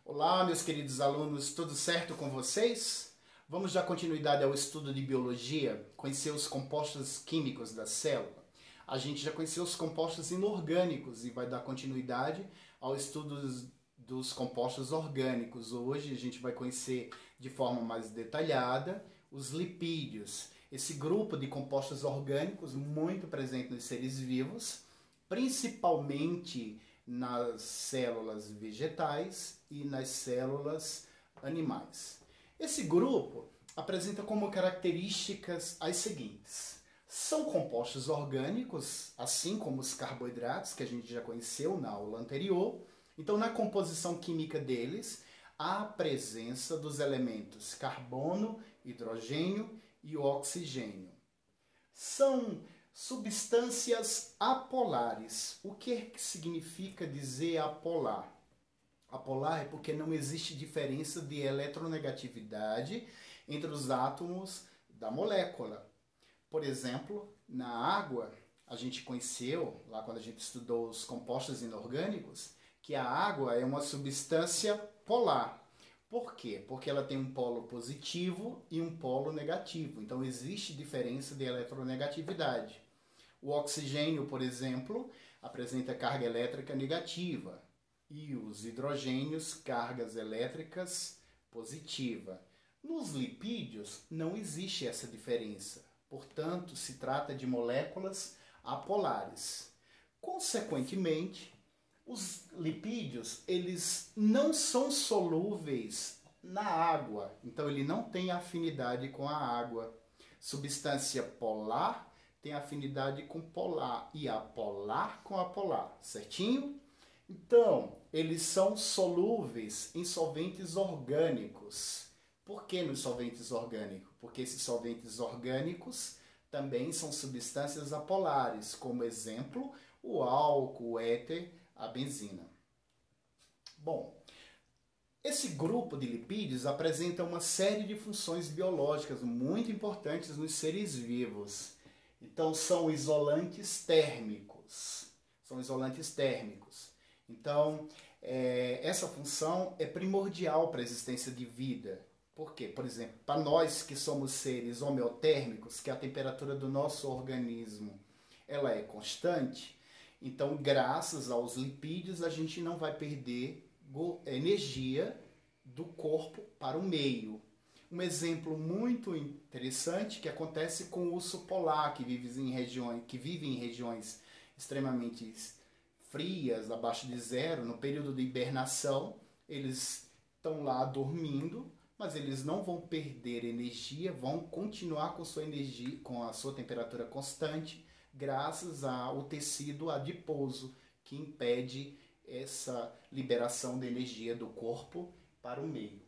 Olá, meus queridos alunos, tudo certo com vocês? Vamos dar continuidade ao estudo de biologia, conhecer os compostos químicos da célula. A gente já conheceu os compostos inorgânicos e vai dar continuidade ao estudo dos compostos orgânicos. Hoje a gente vai conhecer de forma mais detalhada os lipídios, esse grupo de compostos orgânicos muito presente nos seres vivos, principalmente nas células vegetais e nas células animais. Esse grupo apresenta como características as seguintes: são compostos orgânicos, assim como os carboidratos, que a gente já conheceu na aula anterior. Então, na composição química deles, há a presença dos elementos carbono, hidrogênio e oxigênio. São substâncias apolares. O que significa dizer apolar? Apolar é porque não existe diferença de eletronegatividade entre os átomos da molécula. Por exemplo, na água, a gente conheceu, lá quando a gente estudou os compostos inorgânicos, que a água é uma substância polar. Por quê? Porque ela tem um polo positivo e um polo negativo. Então, existe diferença de eletronegatividade. O oxigênio, por exemplo, apresenta carga elétrica negativa e os hidrogênios, cargas elétricas positiva. Nos lipídios, não existe essa diferença. Portanto, se trata de moléculas apolares. Consequentemente, os lipídios, eles não são solúveis na água, então ele não tem afinidade com a água. Substância polar tem afinidade com polar e apolar com apolar, certinho? Então, eles são solúveis em solventes orgânicos. Por que nos solventes orgânicos? Porque esses solventes orgânicos também são substâncias apolares, como exemplo, o álcool, o éter, a benzina. Bom, esse grupo de lipídios apresenta uma série de funções biológicas muito importantes nos seres vivos. Então, são isolantes térmicos. Então, essa função é primordial para a existência de vida. Por quê? Por exemplo, para nós que somos seres homeotérmicos, que a temperatura do nosso organismo ela é constante, então, graças aos lipídios, a gente não vai perder energia do corpo para o meio. Um exemplo muito interessante que acontece com o urso polar, que vive em regiões extremamente frias, abaixo de zero. No período de hibernação, eles estão lá dormindo, mas eles não vão perder energia, vão continuar com sua energia, com a sua temperatura constante, graças ao tecido adiposo, que impede essa liberação de energia do corpo para o meio.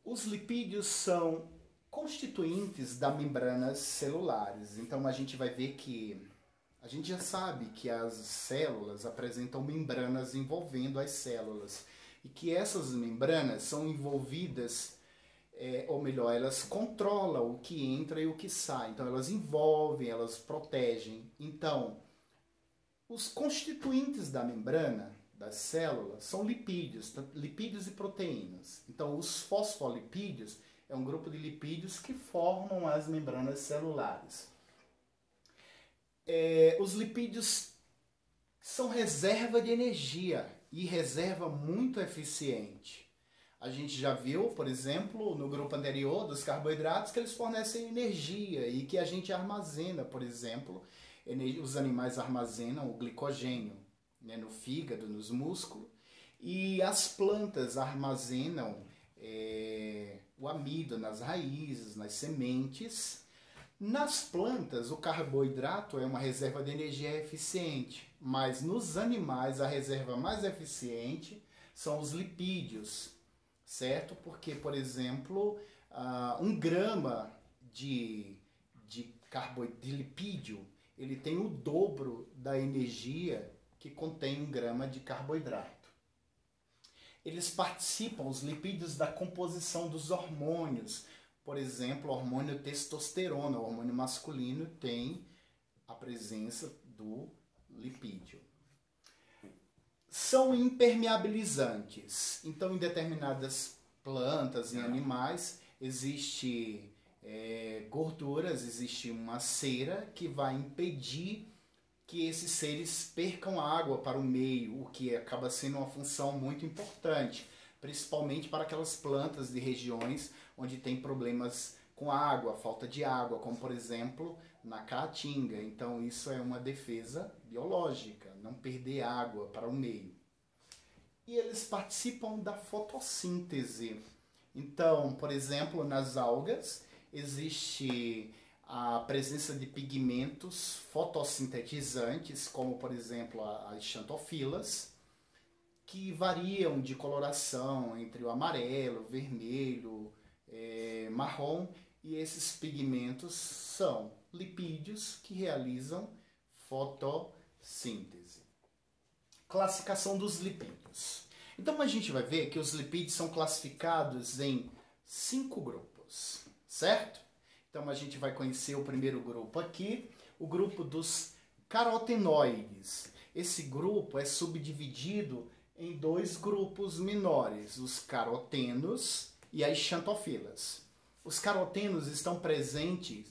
Os lipídios são constituintes das membranas celulares. Então a gente vai ver que a gente já sabe que as células apresentam membranas envolvendo as células e que essas membranas são envolvidas, ou melhor, elas controlam o que entra e o que sai. Então elas envolvem, elas protegem. Então, os constituintes da membrana das células são lipídios e proteínas. Então, os fosfolipídios é um grupo de lipídios que formam as membranas celulares. Os lipídios são reserva de energia e reserva muito eficiente. A gente já viu, por exemplo, no grupo anterior dos carboidratos, que eles fornecem energia e que a gente armazena, por exemplo, os animais armazenam o glicogênio, né, no fígado, nos músculos, e as plantas armazenam o amido nas raízes, nas sementes. Nas plantas, o carboidrato é uma reserva de energia eficiente, mas nos animais a reserva mais eficiente são os lipídios, certo? Porque, por exemplo, 1 grama de lipídio, ele tem o dobro da energia que contém 1 grama de carboidrato. Eles participam, os lipídios, da composição dos hormônios. Por exemplo, o hormônio testosterona, o hormônio masculino, tem a presença do lipídio. são impermeabilizantes. Então, em determinadas plantas e animais, existe gorduras, existe uma cera que vai impedir que esses seres percam água para o meio, o que acaba sendo uma função muito importante, principalmente para aquelas plantas de regiões onde tem problemas com água, falta de água, como por exemplo na caatinga. Então isso é uma defesa biológica, não perder água para o meio. E eles participam da fotossíntese. Então, por exemplo, nas algas existe a presença de pigmentos fotossintetizantes, como por exemplo as xantofilas, que variam de coloração entre o amarelo, vermelho, marrom, e esses pigmentos são lipídios que realizam fotossíntese. Classificação dos lipídios. Então a gente vai ver que os lipídios são classificados em 5 grupos, certo? Então a gente vai conhecer o primeiro grupo aqui, o grupo dos carotenoides. Esse grupo é subdividido em 2 grupos menores, os carotenos e as xantofilas. Os carotenos estão presentes,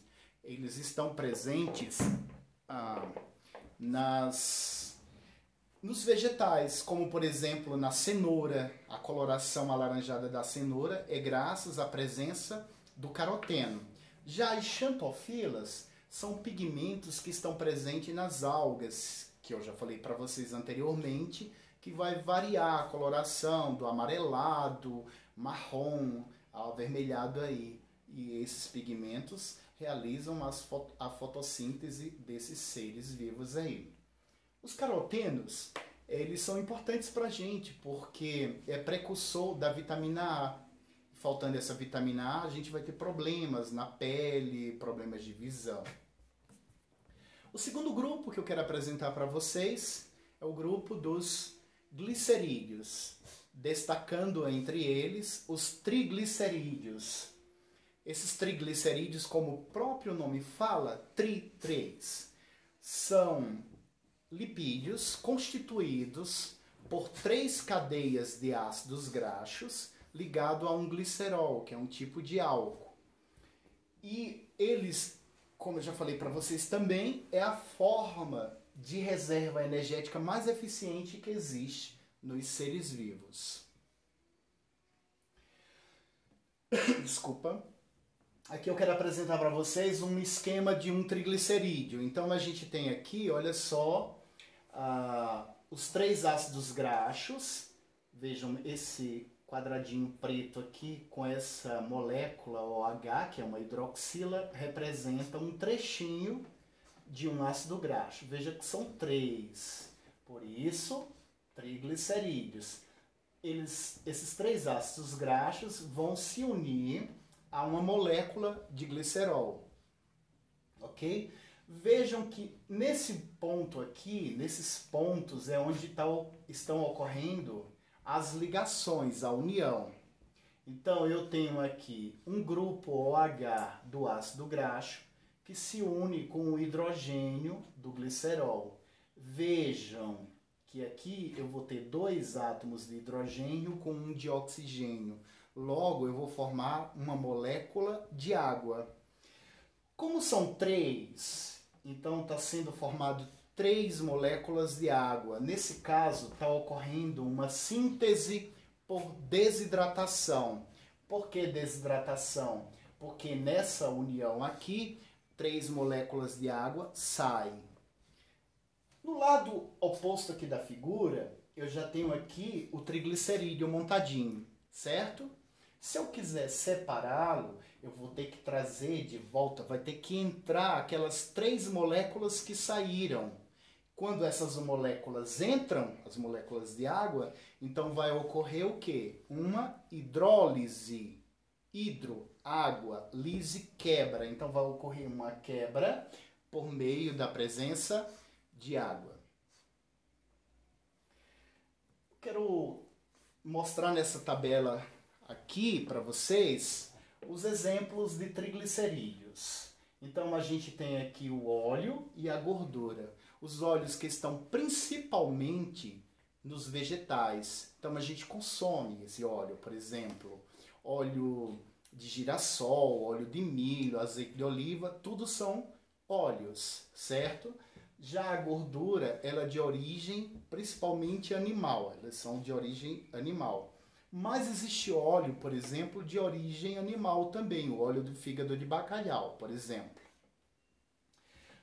nos vegetais, como por exemplo na cenoura. A coloração alaranjada da cenoura é graças à presença do caroteno. Já as xantofilas são pigmentos que estão presentes nas algas, que eu já falei para vocês anteriormente, que vai variar a coloração do amarelado, marrom, avermelhado aí. E esses pigmentos realizam a fotossíntese desses seres vivos aí. Os carotenos, eles são importantes para a gente, porque é precursor da vitamina A. Faltando essa vitamina A, a gente vai ter problemas na pele, problemas de visão. O segundo grupo que eu quero apresentar para vocês é o grupo dos glicerídeos, destacando entre eles os triglicerídeos. Esses triglicerídeos, como o próprio nome fala, tri-3, são lipídios constituídos por 3 cadeias de ácidos graxos ligado a um glicerol, que é um tipo de álcool. E eles, como eu já falei para vocês também, é a forma de reserva energética mais eficiente que existe nos seres vivos. Desculpa. Aqui eu quero apresentar para vocês um esquema de um triglicerídeo. Então a gente tem aqui, olha só, os 3 ácidos graxos. Vejam esse quadradinho preto aqui com essa molécula OH, que é uma hidroxila, representa um trechinho de um ácido graxo. Veja que são 3, por isso triglicerídeos. Esses 3 ácidos graxos vão se unir a uma molécula de glicerol, ok? Vejam que nesse ponto aqui, nesses pontos é onde estão ocorrendo as ligações, a união. Então eu tenho aqui um grupo OH do ácido graxo que se une com o hidrogênio do glicerol. Vejam que aqui eu vou ter 2 átomos de hidrogênio com 1 de oxigênio. Logo eu vou formar uma molécula de água. Como são 3, então está sendo formado 3 moléculas de água. Nesse caso, está ocorrendo uma síntese por desidratação. Por que desidratação? Porque nessa união aqui, 3 moléculas de água saem. No lado oposto aqui da figura, eu já tenho aqui o triglicerídeo montadinho, certo? Se eu quiser separá-lo, eu vou ter que trazer de volta, vai ter que entrar aquelas 3 moléculas que saíram. Quando essas moléculas entram, as moléculas de água, então vai ocorrer o quê? Uma hidrólise. Hidro, água, lise, quebra. Então vai ocorrer uma quebra por meio da presença de água. Quero mostrar nessa tabela aqui para vocês os exemplos de triglicerídeos. Então a gente tem aqui o óleo e a gordura. Os óleos que estão principalmente nos vegetais. Então a gente consome esse óleo, por exemplo, óleo de girassol, óleo de milho, azeite de oliva, tudo são óleos, certo? Já a gordura, ela é de origem principalmente animal, elas são de origem animal. Mas existe óleo, por exemplo, de origem animal também, o óleo do fígado de bacalhau, por exemplo.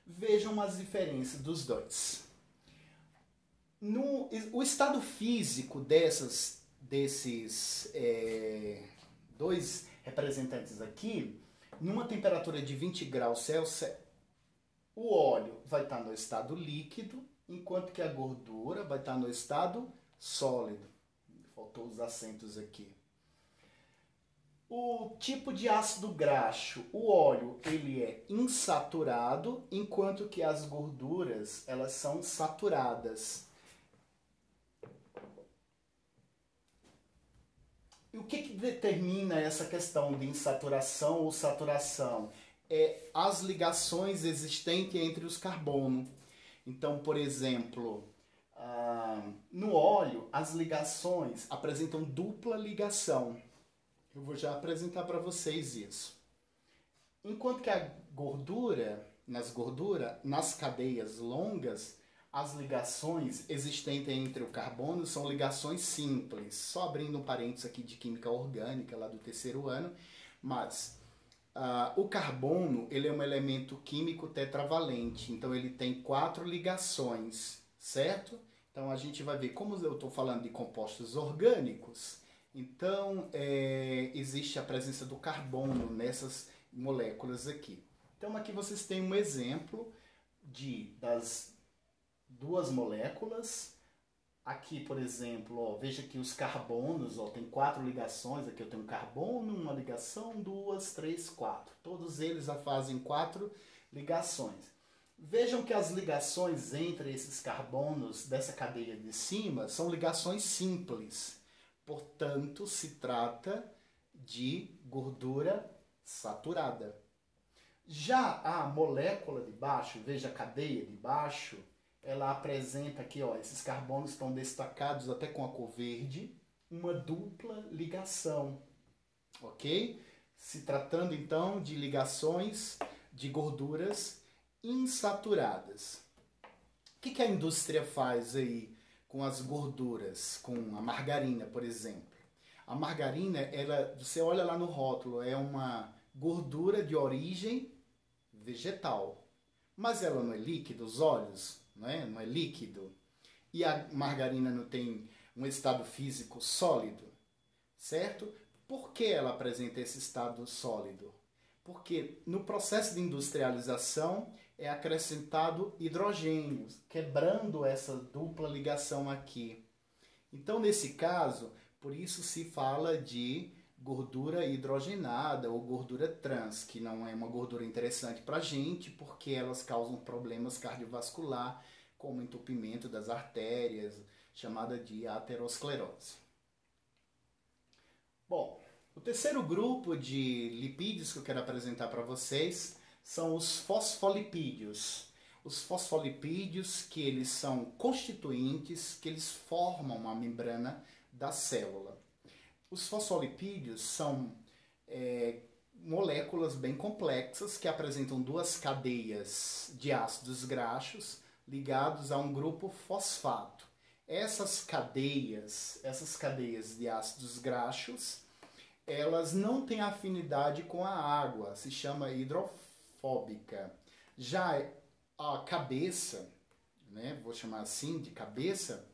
Vejam as diferenças dos dois. O estado físico desses dois representantes aqui, numa temperatura de 20 graus Celsius, o óleo vai estar no estado líquido, enquanto que a gordura vai estar no estado sólido. Faltou os acentos aqui. O tipo de ácido graxo, o óleo, ele é insaturado, enquanto que as gorduras, elas são saturadas. E o que determina essa questão de insaturação ou saturação? É as ligações existentes entre os carbonos. Então, por exemplo, no óleo, as ligações apresentam dupla ligação. Eu vou já apresentar para vocês isso. Enquanto que a gordura, nas cadeias longas, as ligações existentes entre o carbono são ligações simples. Só abrindo um parênteses aqui de química orgânica, lá do terceiro ano, mas o carbono, ele é um elemento químico tetravalente, então ele tem 4 ligações, certo? Então a gente vai ver, como eu estou falando de compostos orgânicos, então existe a presença do carbono nessas moléculas aqui. Então aqui vocês têm um exemplo das duas moléculas. Aqui, por exemplo, ó, veja que os carbonos, ó, tem 4 ligações. Aqui eu tenho um carbono, uma ligação, 2, 3, 4. Todos eles fazem 4 ligações. Vejam que as ligações entre esses carbonos dessa cadeia de cima são ligações simples. Portanto, se trata de gordura saturada. Já a molécula de baixo, veja a cadeia de baixo, ela apresenta aqui, ó, esses carbonos estão destacados até com a cor verde, uma dupla ligação, ok? Se tratando então de ligações de gorduras insaturadas. O que a indústria faz aí com as gorduras, com a margarina, por exemplo? A margarina, você olha lá no rótulo, é uma gordura de origem vegetal, mas ela não é líquida, os óleos, não é líquido. E a margarina não tem um estado físico sólido, certo? Por que ela apresenta esse estado sólido? Porque no processo de industrialização é acrescentado hidrogênio, quebrando essa dupla ligação aqui. Então, nesse caso, por isso se fala de gordura hidrogenada ou gordura trans, que não é uma gordura interessante para a gente, porque elas causam problemas cardiovasculares, como entupimento das artérias, chamada de aterosclerose. Bom, o terceiro grupo de lipídios que eu quero apresentar para vocês são os fosfolipídios. Os fosfolipídios, que eles são constituintes, que eles formam uma membrana da célula. Os fosfolipídios são moléculas bem complexas que apresentam 2 cadeias de ácidos graxos ligados a um grupo fosfato. Essas cadeias de ácidos graxos, elas não têm afinidade com a água, se chama hidrofóbica. Já a cabeça, né, vou chamar assim de cabeça,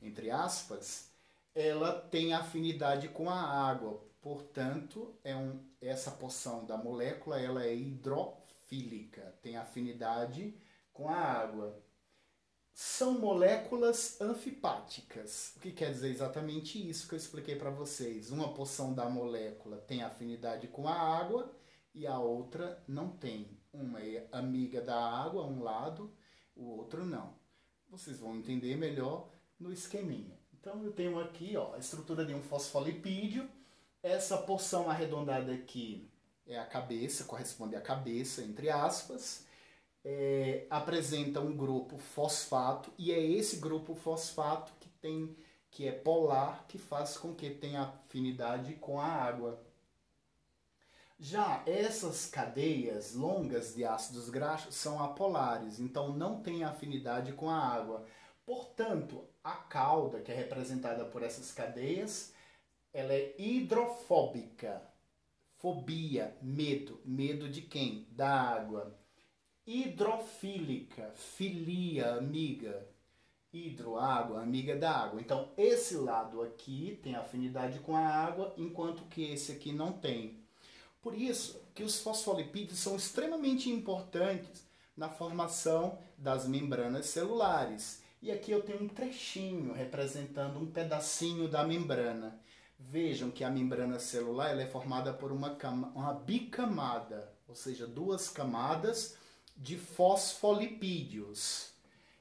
entre aspas, ela tem afinidade com a água, portanto, essa porção da molécula ela é hidrofílica, tem afinidade com a água. São moléculas anfipáticas. O que quer dizer exatamente isso que eu expliquei para vocês? Uma porção da molécula tem afinidade com a água e a outra não tem. Uma é amiga da água, um lado, o outro não. Vocês vão entender melhor no esqueminha. Então eu tenho aqui, ó, a estrutura de um fosfolipídio. Essa porção arredondada aqui é a cabeça, corresponde à cabeça, entre aspas. Apresenta um grupo fosfato e é esse grupo fosfato que que é polar, que faz com que tenha afinidade com a água. Já essas cadeias longas de ácidos graxos são apolares, então não tem afinidade com a água. Portanto, a cauda, que é representada por essas cadeias, ela é hidrofóbica. Fobia, medo. Medo de quem? Da água. Hidrofílica, filia, amiga. Hidro, água, amiga da água. Então, esse lado aqui tem afinidade com a água, enquanto que esse aqui não tem. Por isso que os fosfolipídios são extremamente importantes na formação das membranas celulares. E aqui eu tenho um trechinho representando um pedacinho da membrana. Vejam que a membrana celular ela é formada por uma bicamada, ou seja, duas camadas de fosfolipídios.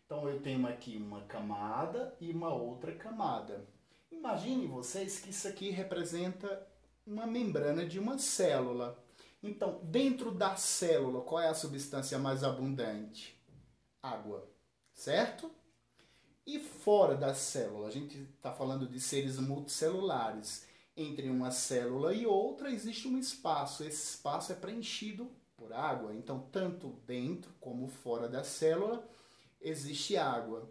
Então eu tenho aqui uma camada e uma outra camada. Imagine vocês que isso aqui representa uma membrana de uma célula. Então, dentro da célula, qual é a substância mais abundante? Água, certo? E fora da célula, a gente está falando de seres multicelulares. Entre uma célula e outra existe um espaço. Esse espaço é preenchido por água. Então, tanto dentro como fora da célula existe água.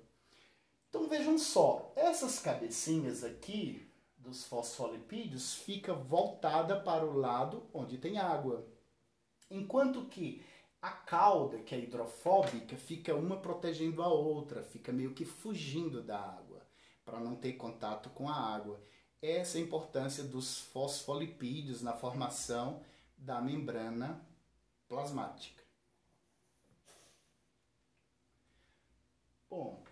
Então, vejam só, essas cabecinhas aqui dos fosfolipídios fica voltada para o lado onde tem água. Enquanto que a cauda, que é hidrofóbica, fica uma protegendo a outra, fica meio que fugindo da água, para não ter contato com a água. Essa é a importância dos fosfolipídios na formação da membrana plasmática. Bom,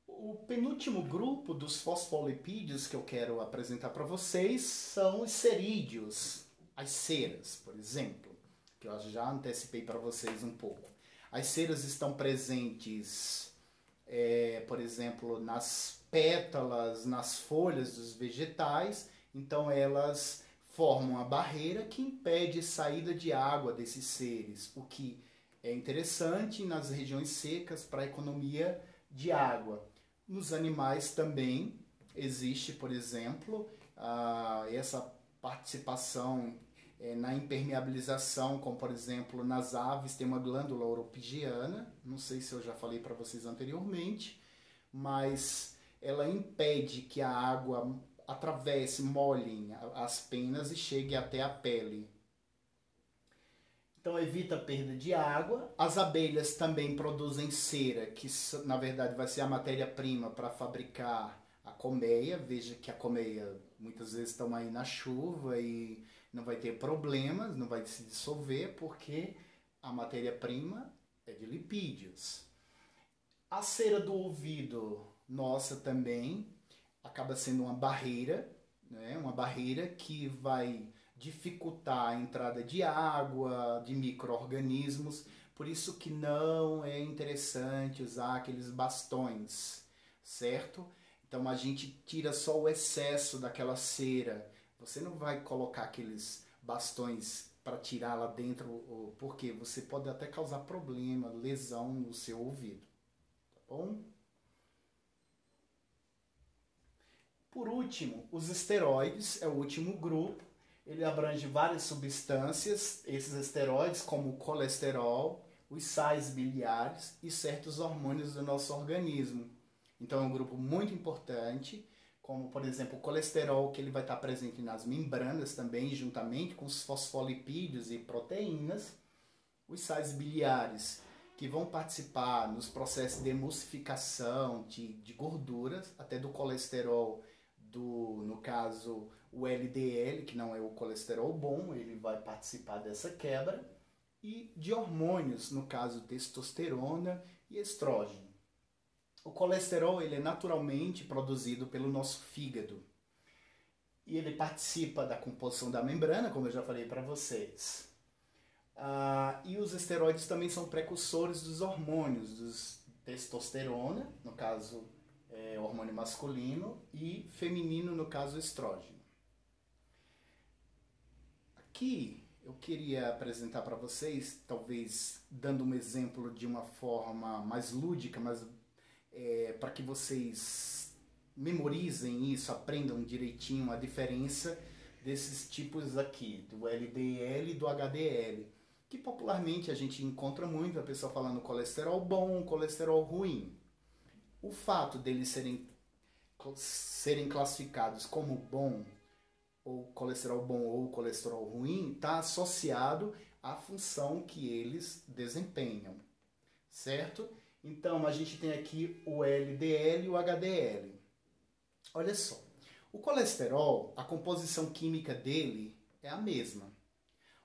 o penúltimo grupo dos fosfolipídios que eu quero apresentar para vocês são os cerídeos, as ceras, por exemplo, que eu já antecipei para vocês um pouco. As ceras estão presentes, por exemplo, nas pétalas, nas folhas dos vegetais, então elas formam a barreira que impede a saída de água desses seres, o que é interessante nas regiões secas para a economia de água. Nos animais também existe, por exemplo, essa participação na impermeabilização, como por exemplo nas aves tem uma glândula oropigiana, não sei se eu já falei para vocês anteriormente, mas ela impede que a água atravesse, molhem as penas e chegue até a pele. Então evita a perda de água. As abelhas também produzem cera, que na verdade vai ser a matéria-prima para fabricar a colmeia. Veja que a colmeia muitas vezes estão aí na chuva e não vai ter problemas, não vai se dissolver, porque a matéria-prima é de lipídios. A cera do ouvido nossa também acaba sendo uma barreira, né? Uma barreira que vai dificultar a entrada de água, de micro-organismos, por isso que não é interessante usar aqueles bastões, certo? Então a gente tira só o excesso daquela cera. Você não vai colocar aqueles bastões para tirar lá dentro, porque você pode até causar problema, lesão no seu ouvido, tá bom? Por último, os esteroides é o último grupo. Ele abrange várias substâncias, esses esteroides como o colesterol, os sais biliares e certos hormônios do nosso organismo. Então é um grupo muito importante, como por exemplo o colesterol, que ele vai estar presente nas membranas também, juntamente com os fosfolipídios e proteínas. Os sais biliares, que vão participar nos processos de emulsificação de gorduras, até do colesterol, no caso o LDL, que não é o colesterol bom, ele vai participar dessa quebra, e de hormônios, no caso testosterona e estrógeno. O colesterol ele é naturalmente produzido pelo nosso fígado e ele participa da composição da membrana, como eu já falei para vocês. E os esteroides também são precursores dos hormônios, dos testosterona, no caso hormônio masculino, e feminino, no caso estrógeno. Aqui eu queria apresentar para vocês, talvez dando um exemplo de uma forma mais lúdica, mas para que vocês memorizem isso, aprendam direitinho a diferença desses tipos aqui, do LDL e do HDL, que popularmente a gente encontra muito a pessoa falando colesterol bom, colesterol ruim. O fato deles serem classificados como bom, ou colesterol bom ou colesterol ruim, está associado à função que eles desempenham, certo? Então a gente tem aqui o LDL e o HDL. Olha só, o colesterol, a composição química dele é a mesma.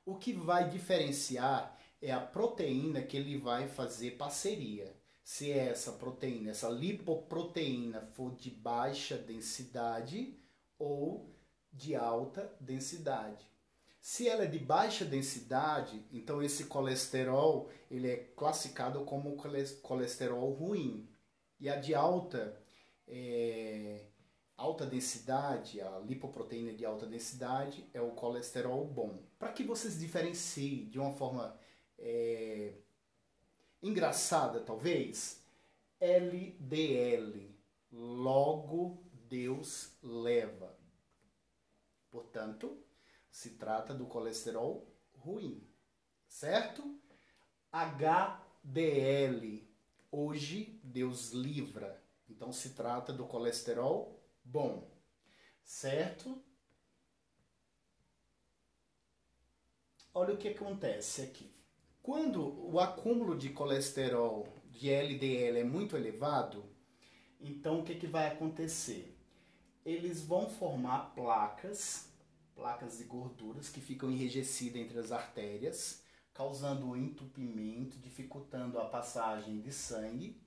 O que vai diferenciar é a proteína que ele vai fazer parceria. Se essa proteína, essa lipoproteína for de baixa densidade ou de alta densidade. Se ela é de baixa densidade, então esse colesterol ele é classificado como colesterol ruim. E a de alta densidade, a lipoproteína de alta densidade, é o colesterol bom. Para que vocês diferenciem de uma forma engraçada, talvez, LDL, logo Deus leva. Portanto, se trata do colesterol ruim, certo? HDL, hoje Deus livra. Então se trata do colesterol bom, certo? Olha o que acontece aqui. Quando o acúmulo de colesterol de LDL é muito elevado, então o que vai acontecer? Eles vão formar placas de gorduras que ficam enrijecidas entre as artérias, causando entupimento, dificultando a passagem de sangue,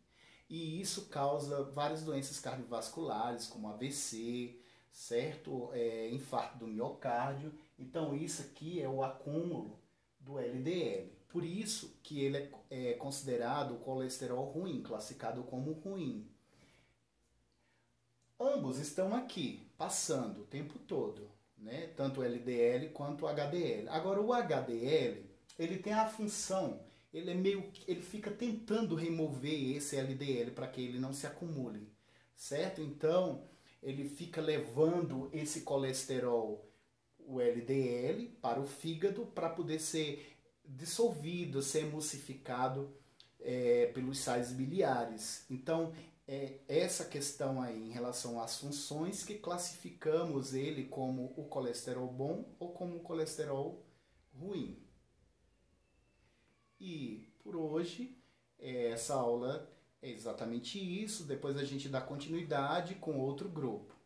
e isso causa várias doenças cardiovasculares, como AVC, certo? Infarto do miocárdio. Então isso aqui é o acúmulo do LDL. Por isso que ele é considerado o colesterol ruim, classificado como ruim. Ambos estão aqui, passando o tempo todo, né? Tanto o LDL quanto o HDL. Agora o HDL, ele tem a função, ele fica tentando remover esse LDL para que ele não se acumule, certo? Então, ele fica levando esse colesterol, o LDL, para o fígado para poder ser dissolvido, ser emulsificado pelos sais biliares. Então, essa questão aí em relação às funções que classificamos ele como o colesterol bom ou como o colesterol ruim. E por hoje, essa aula é exatamente isso. Depois a gente dá continuidade com outro grupo.